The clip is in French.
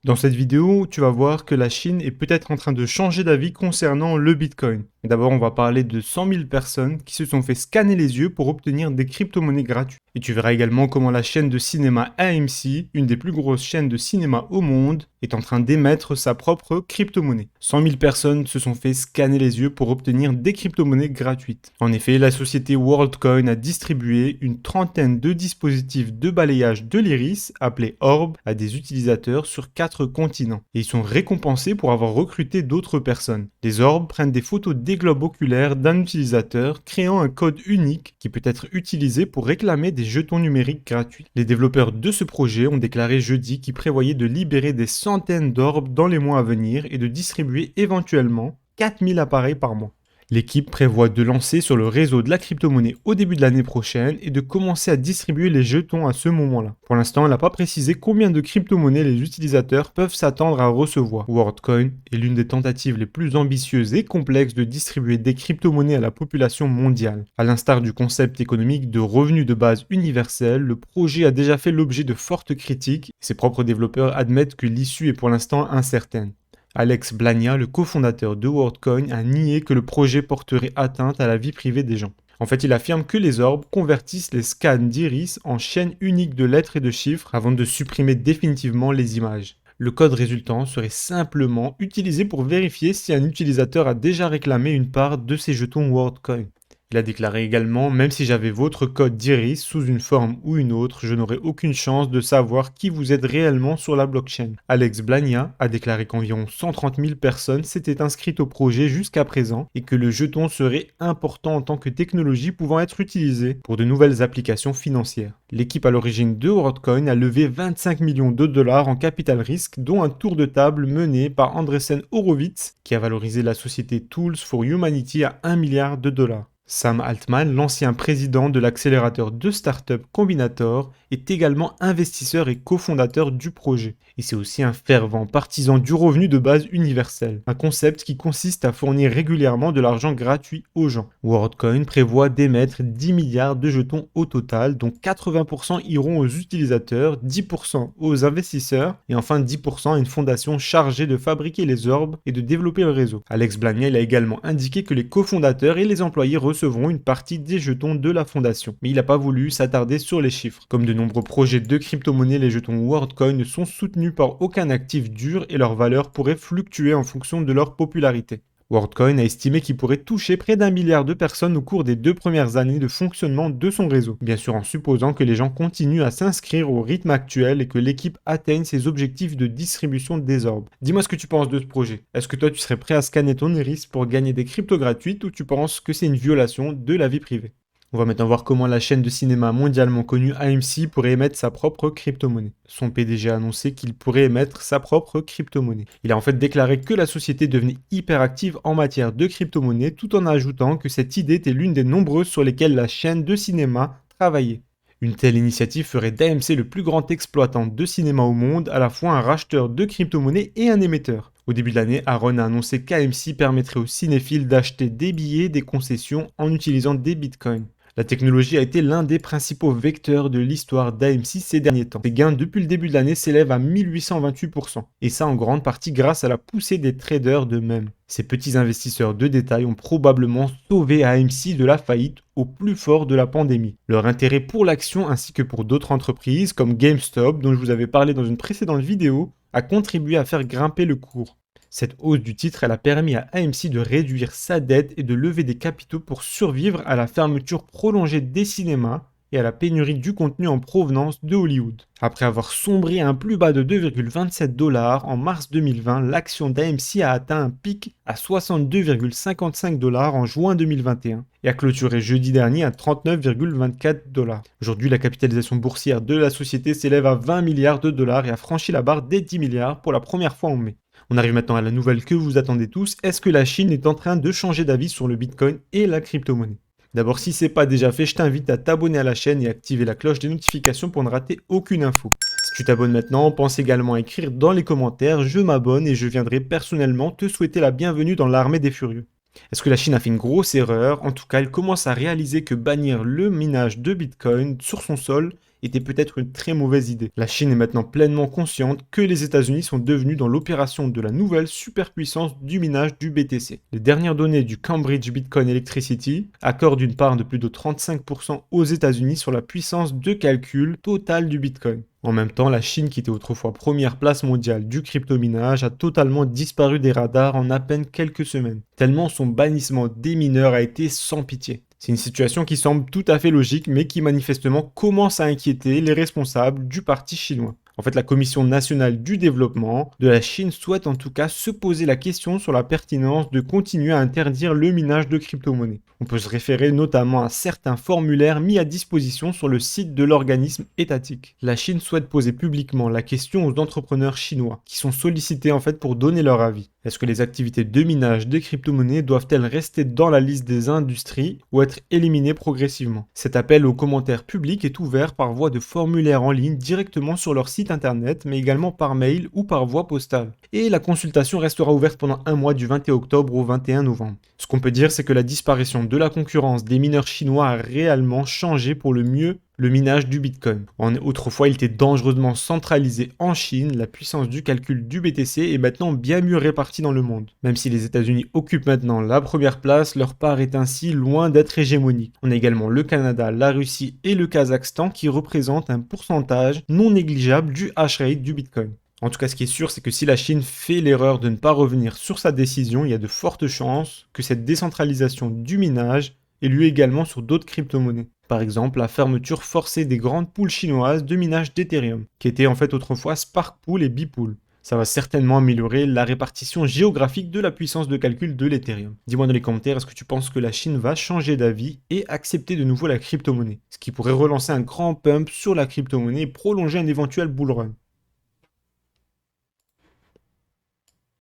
Dans cette vidéo, tu vas voir que la Chine est peut-être en train de changer d'avis concernant le Bitcoin. D'abord, on va parler de 100 000 personnes qui se sont fait scanner les yeux pour obtenir des crypto-monnaies gratuites. Et tu verras également comment la chaîne de cinéma AMC, une des plus grosses chaînes de cinéma au monde, est en train d'émettre sa propre crypto-monnaie. 100 000 personnes se sont fait scanner les yeux pour obtenir des crypto-monnaies gratuites. En effet, la société WorldCoin a distribué une trentaine de dispositifs de balayage de l'iris, appelés Orb, à des utilisateurs sur 4 continents. Et ils sont récompensés pour avoir recruté d'autres personnes. Les Orbs prennent des photos des globes oculaires d'un utilisateur, créant un code unique qui peut être utilisé pour réclamer des jetons numériques gratuits. Les développeurs de ce projet ont déclaré jeudi qu'ils prévoyaient de libérer des centaines d'orbes dans les mois à venir et de distribuer éventuellement 4000 appareils par mois. L'équipe prévoit de lancer sur le réseau de la crypto-monnaie au début de l'année prochaine et de commencer à distribuer les jetons à ce moment-là. Pour l'instant, elle n'a pas précisé combien de crypto-monnaies les utilisateurs peuvent s'attendre à recevoir. WorldCoin est l'une des tentatives les plus ambitieuses et complexes de distribuer des crypto-monnaies à la population mondiale. À l'instar du concept économique de revenu de base universel, le projet a déjà fait l'objet de fortes critiques et ses propres développeurs admettent que l'issue est pour l'instant incertaine. Alex Blania, le cofondateur de WorldCoin, a nié que le projet porterait atteinte à la vie privée des gens. En fait, il affirme que les orbes convertissent les scans d'iris en chaînes uniques de lettres et de chiffres avant de supprimer définitivement les images. Le code résultant serait simplement utilisé pour vérifier si un utilisateur a déjà réclamé une part de ses jetons WorldCoin. Il a déclaré également « Même si j'avais votre code d'iris sous une forme ou une autre, je n'aurais aucune chance de savoir qui vous êtes réellement sur la blockchain. » Alex Blania a déclaré qu'environ 130 000 personnes s'étaient inscrites au projet jusqu'à présent et que le jeton serait important en tant que technologie pouvant être utilisée pour de nouvelles applications financières. L'équipe à l'origine de WorldCoin a levé 25 millions de dollars en capital risque, dont un tour de table mené par Andreessen Horowitz, qui a valorisé la société Tools for Humanity à 1 milliard de dollars. Sam Altman, l'ancien président de l'accélérateur de start-up Combinator, est également investisseur et cofondateur du projet. Et c'est aussi un fervent partisan du revenu de base universel, un concept qui consiste à fournir régulièrement de l'argent gratuit aux gens. WorldCoin prévoit d'émettre 10 milliards de jetons au total, dont 80% iront aux utilisateurs, 10% aux investisseurs et enfin 10% à une fondation chargée de fabriquer les orbes et de développer le réseau. Alex Blania a également indiqué que les cofondateurs et les employés recevront une partie des jetons de la fondation. Mais il n'a pas voulu s'attarder sur les chiffres. Comme de nombreux projets de crypto-monnaie, les jetons WorldCoin ne sont soutenus par aucun actif dur et leur valeur pourrait fluctuer en fonction de leur popularité. WorldCoin a estimé qu'il pourrait toucher près d'1 milliard de personnes au cours des 2 premières années de fonctionnement de son réseau, bien sûr en supposant que les gens continuent à s'inscrire au rythme actuel et que l'équipe atteigne ses objectifs de distribution des orbes. Dis-moi ce que tu penses de ce projet. Est-ce que toi tu serais prêt à scanner ton iris pour gagner des cryptos gratuites ou tu penses que c'est une violation de la vie privée? On va maintenant voir comment la chaîne de cinéma mondialement connue AMC pourrait émettre sa propre crypto-monnaie. Son PDG a annoncé qu'il pourrait émettre sa propre crypto-monnaie. Il a en fait déclaré que la société devenait hyper active en matière de crypto-monnaie tout en ajoutant que cette idée était l'une des nombreuses sur lesquelles la chaîne de cinéma travaillait. Une telle initiative ferait d'AMC le plus grand exploitant de cinéma au monde, à la fois un racheteur de crypto-monnaie et un émetteur. Au début de l'année, Aaron a annoncé qu'AMC permettrait aux cinéphiles d'acheter des billets des concessions en utilisant des bitcoins. La technologie a été l'un des principaux vecteurs de l'histoire d'AMC ces derniers temps. Ses gains depuis le début de l'année s'élèvent à 1828%, et ça en grande partie grâce à la poussée des traders d'eux-mêmes. Ces petits investisseurs de détail ont probablement sauvé AMC de la faillite au plus fort de la pandémie. Leur intérêt pour l'action ainsi que pour d'autres entreprises comme GameStop, dont je vous avais parlé dans une précédente vidéo, a contribué à faire grimper le cours. Cette hausse du titre, elle a permis à AMC de réduire sa dette et de lever des capitaux pour survivre à la fermeture prolongée des cinémas et à la pénurie du contenu en provenance de Hollywood. Après avoir sombré à un plus bas de 2,27 $ en mars 2020, l'action d'AMC a atteint un pic à 62,55 $ en juin 2021 et a clôturé jeudi dernier à 39,24 $. Aujourd'hui, la capitalisation boursière de la société s'élève à 20 milliards de dollars et a franchi la barre des 10 milliards pour la première fois en mai. On arrive maintenant à la nouvelle que vous attendez tous. Est-ce que la Chine est en train de changer d'avis sur le Bitcoin et la crypto-monnaie? D'abord, si ce n'est pas déjà fait, je t'invite à t'abonner à la chaîne et activer la cloche des notifications pour ne rater aucune info. Si tu t'abonnes maintenant, pense également à écrire dans les commentaires « Je m'abonne » et je viendrai personnellement te souhaiter la bienvenue dans l'armée des furieux. Est-ce que la Chine a fait une grosse erreur? En tout cas, elle commence à réaliser que bannir le minage de Bitcoin sur son sol était peut-être une très mauvaise idée. La Chine est maintenant pleinement consciente que les États-Unis sont devenus dans l'opération de la nouvelle superpuissance du minage du BTC. Les dernières données du Cambridge Bitcoin Electricity accordent une part de plus de 35% aux États-Unis sur la puissance de calcul totale du Bitcoin. En même temps, la Chine, qui était autrefois première place mondiale du crypto-minage, a totalement disparu des radars en à peine quelques semaines, tellement son bannissement des mineurs a été sans pitié. C'est une situation qui semble tout à fait logique, mais qui manifestement commence à inquiéter les responsables du parti chinois. En fait, la Commission nationale du développement de la Chine souhaite en tout cas se poser la question sur la pertinence de continuer à interdire le minage de crypto-monnaies. On peut se référer notamment à certains formulaires mis à disposition sur le site de l'organisme étatique. La Chine souhaite poser publiquement la question aux entrepreneurs chinois, qui sont sollicités en fait pour donner leur avis. Est-ce que les activités de minage des crypto-monnaies doivent-elles rester dans la liste des industries ou être éliminées progressivement? Cet appel aux commentaires publics est ouvert par voie de formulaire en ligne directement sur leur site internet, mais également par mail ou par voie postale. Et la consultation restera ouverte pendant un mois du 21 octobre au 21 novembre. Ce qu'on peut dire, c'est que la disparition de la concurrence des mineurs chinois a réellement changé pour le mieux le minage du Bitcoin. Autrefois, il était dangereusement centralisé en Chine, la puissance du calcul du BTC est maintenant bien mieux répartie dans le monde. Même si les États-Unis occupent maintenant la première place, leur part est ainsi loin d'être hégémonique. On a également le Canada, la Russie et le Kazakhstan qui représentent un pourcentage non négligeable du hash rate du Bitcoin. En tout cas, ce qui est sûr, c'est que si la Chine fait l'erreur de ne pas revenir sur sa décision, il y a de fortes chances que cette décentralisation du minage ait lieu également sur d'autres crypto-monnaies. Par exemple, la fermeture forcée des grandes poules chinoises de minage d'Ethereum, qui étaient en fait autrefois Spark Pool et Beepool. Ça va certainement améliorer la répartition géographique de la puissance de calcul de l'Ethereum. Dis-moi dans les commentaires, est-ce que tu penses que la Chine va changer d'avis et accepter de nouveau la crypto-monnaie? Ce qui pourrait relancer un grand pump sur la crypto-monnaie et prolonger un éventuel bull run.